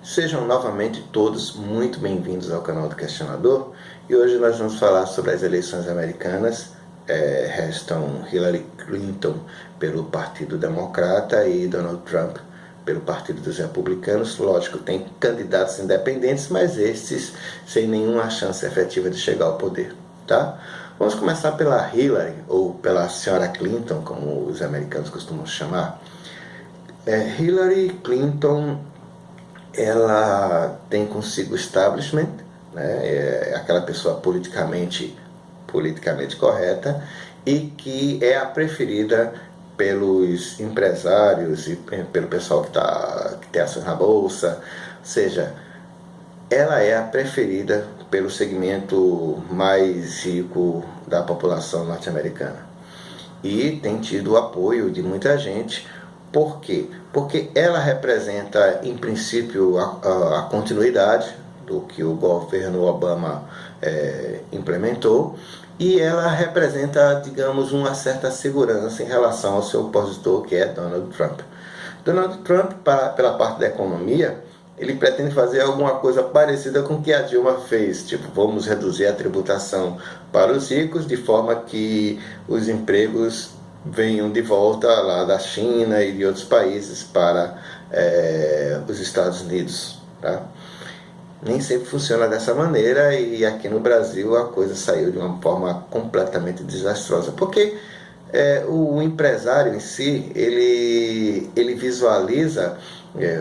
Sejam novamente todos muito bem-vindos ao canal do Questionador, e hoje nós vamos falar sobre as eleições americanas. Restam Hillary Clinton pelo Partido Democrata e Donald Trump pelo Partido dos Republicanos. Lógico, tem candidatos independentes, mas estes sem nenhuma chance efetiva de chegar ao poder, tá? Vamos começar pela Hillary, ou pela senhora Clinton, como os americanos costumam chamar. Hillary Clinton, ela tem consigo o establishment, né? É aquela pessoa politicamente correta e que é a preferida pelos empresários e pelo pessoal que tem ações na bolsa. Ou seja, ela é a preferida pelo segmento mais rico da população norte-americana e tem tido o apoio de muita gente. Por quê? Porque ela representa, em princípio, a continuidade do que o governo Obama implementou, e ela representa, digamos, uma certa segurança em relação ao seu opositor, que é Donald Trump. Donald Trump, pela parte da economia, ele pretende fazer alguma coisa parecida com o que a Dilma fez, tipo, vamos reduzir a tributação para os ricos, de forma que os empregos venham de volta lá da China e de outros países para os Estados Unidos, tá? Nem sempre funciona dessa maneira, e aqui no Brasil a coisa saiu de uma forma completamente desastrosa, porque o empresário em si, ele visualiza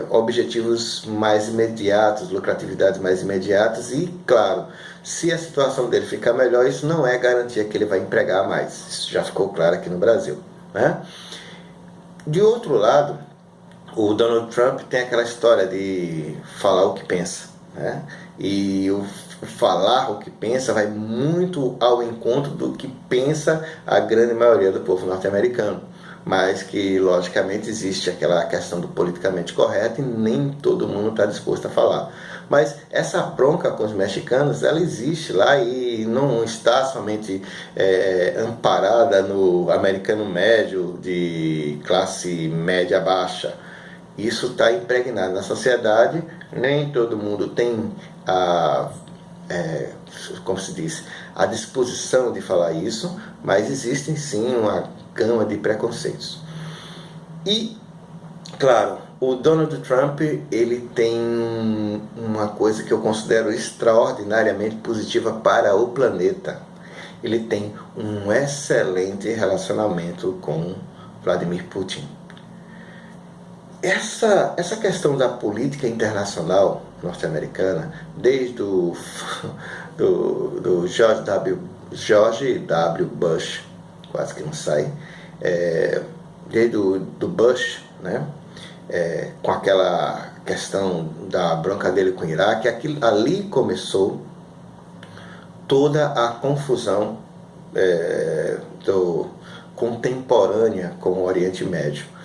objetivos mais imediatos, lucratividades mais imediatas, e claro, se a situação dele ficar melhor, isso não é garantia que ele vai empregar mais. Isso já ficou claro aqui no Brasil, né? De outro lado, o Donald Trump tem aquela história de falar o que pensa, né? E o falar o que pensa vai muito ao encontro do que pensa a grande maioria do povo norte-americano, mas que logicamente existe aquela questão do politicamente correto e nem todo mundo está disposto a falar. Mas essa bronca com os mexicanos, ela existe lá e não está somente amparada no americano médio de classe média baixa. Isso está impregnado na sociedade. Nem todo mundo tem como se diz, a disposição de falar isso, mas existem sim uma gama de preconceitos. E, claro, o Donald Trump, ele tem uma coisa que eu considero extraordinariamente positiva para o planeta. Ele tem um excelente relacionamento com Vladimir Putin. Essa questão da política internacional norte-americana, desde do George W. Bush, quase que não sai, desde do Bush, né? Com aquela questão da bronca dele com o Iraque, ali começou toda a confusão contemporânea com o Oriente Médio.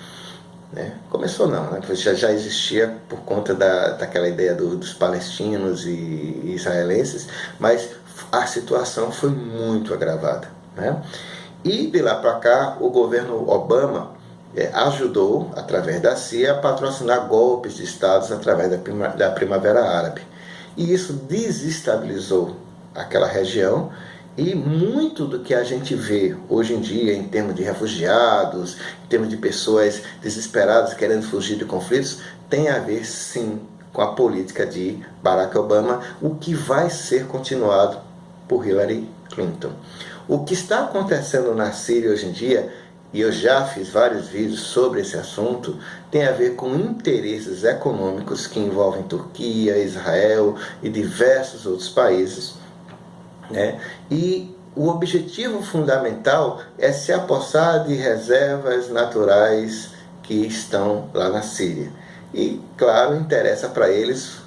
Começou não, né? Já existia por conta daquela ideia dos palestinos e israelenses, mas a situação foi muito agravada, né? E de lá para cá, o governo Obama ajudou, através da CIA, a patrocinar golpes de estados através da Primavera Árabe. E isso desestabilizou aquela região. E muito do que a gente vê hoje em dia em termos de refugiados, em termos de pessoas desesperadas querendo fugir de conflitos, tem a ver sim com a política de Barack Obama, o que vai ser continuado por Hillary Clinton. O que está acontecendo na Síria hoje em dia, e eu já fiz vários vídeos sobre esse assunto, tem a ver com interesses econômicos que envolvem Turquia, Israel e diversos outros países. E o objetivo fundamental é se apossar de reservas naturais que estão lá na Síria. E, claro, interessa para eles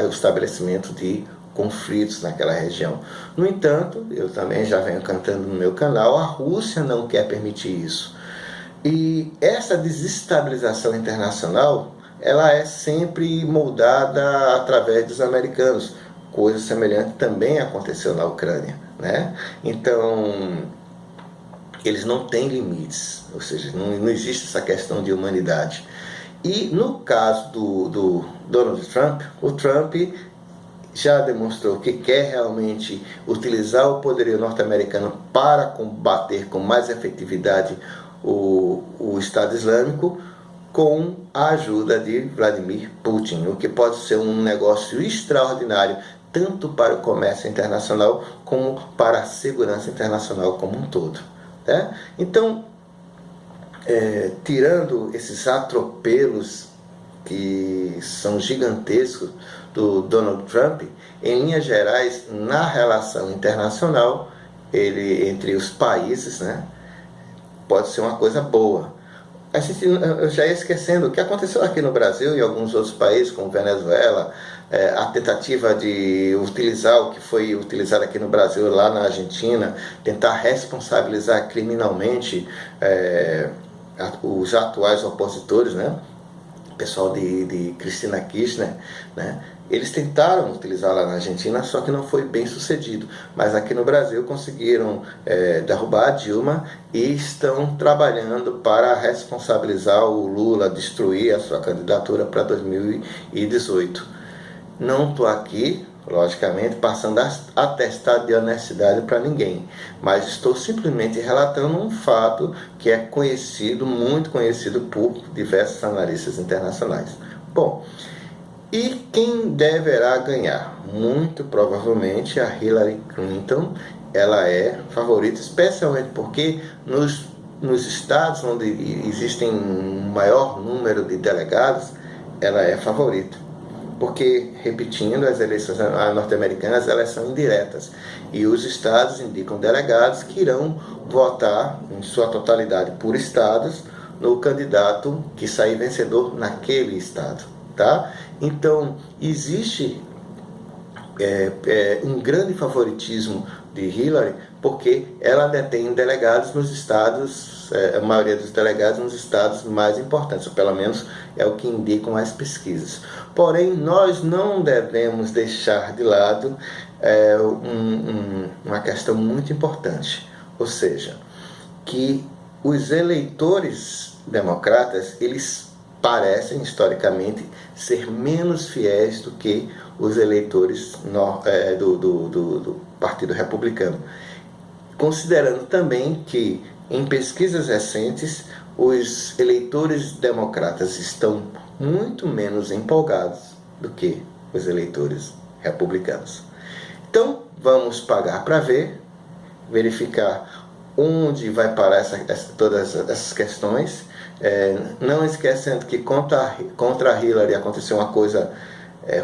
o estabelecimento de conflitos naquela região. No entanto, eu também já venho cantando no meu canal, a Rússia não quer permitir isso. E essa desestabilização internacional, ela é sempre moldada através dos americanos. Coisa semelhante também aconteceu na Ucrânia, né? Então, eles não têm limites, ou seja, não existe essa questão de humanidade. E no caso do Donald Trump, o Trump já demonstrou que quer realmente utilizar o poderio norte-americano para combater com mais efetividade o Estado Islâmico, com a ajuda de Vladimir Putin, o que pode ser um negócio extraordinário tanto para o comércio internacional como para a segurança internacional como um todo. Né? Então, tirando esses atropelos que são gigantescos do Donald Trump, em linhas gerais, na relação internacional, ele entre os países, né, pode ser uma coisa boa. Eu já ia esquecendo o que aconteceu aqui no Brasil e alguns outros países, como Venezuela, a tentativa de utilizar o que foi utilizado aqui no Brasil, lá na Argentina, tentar responsabilizar criminalmente os atuais opositores, né? O pessoal de Cristina Kirchner, né? Eles tentaram utilizar lá na Argentina, só que não foi bem sucedido. Mas aqui no Brasil conseguiram derrubar a Dilma e estão trabalhando para responsabilizar o Lula, destruir a sua candidatura para 2018. Não estou aqui, logicamente, passando atestado de honestidade para ninguém, mas estou simplesmente relatando um fato que é conhecido, muito conhecido por diversos analistas internacionais. Bom, e quem deverá ganhar? Muito provavelmente a Hillary Clinton. Ela é favorita, especialmente porque nos estados onde existem um maior número de delegados, ela é favorita. Porque, repetindo, as eleições norte-americanas elas são indiretas e os estados indicam delegados que irão votar em sua totalidade por estados no candidato que sair vencedor naquele estado. Tá? Então, existe um grande favoritismo de Hillary porque ela detém delegados nos estados, a maioria dos delegados nos estados mais importantes, ou pelo menos é o que indicam as pesquisas. Porém, nós não devemos deixar de lado uma questão muito importante, ou seja, que os eleitores democratas, eles parecem, historicamente, ser menos fiéis do que os eleitores do Partido Republicano. Considerando também que, em pesquisas recentes, os eleitores democratas estão muito menos empolgados do que os eleitores republicanos. Então, vamos pagar para ver, verificar onde vai parar todas essas questões. Não esquecendo que contra a Hillary aconteceu uma coisa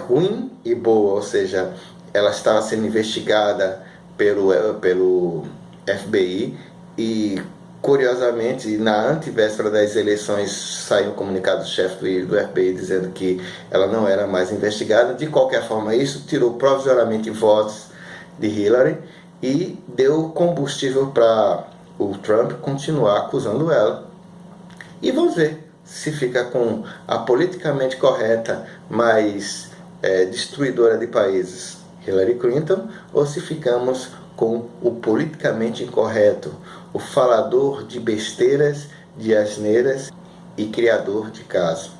ruim e boa, ou seja, ela estava sendo investigada pelo FBI e, curiosamente, na antevéspera das eleições saiu um comunicado do chefe do FBI dizendo que ela não era mais investigada. De qualquer forma, isso tirou provisoriamente votos de Hillary e deu combustível para o Trump continuar acusando ela. E vamos ver se fica com a politicamente correta, mas destruidora de países, Hillary Clinton, ou se ficamos com o politicamente incorreto, o falador de besteiras, de asneiras e criador de caso,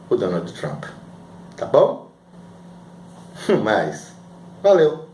o Donald Trump. Tá bom? Mas, valeu!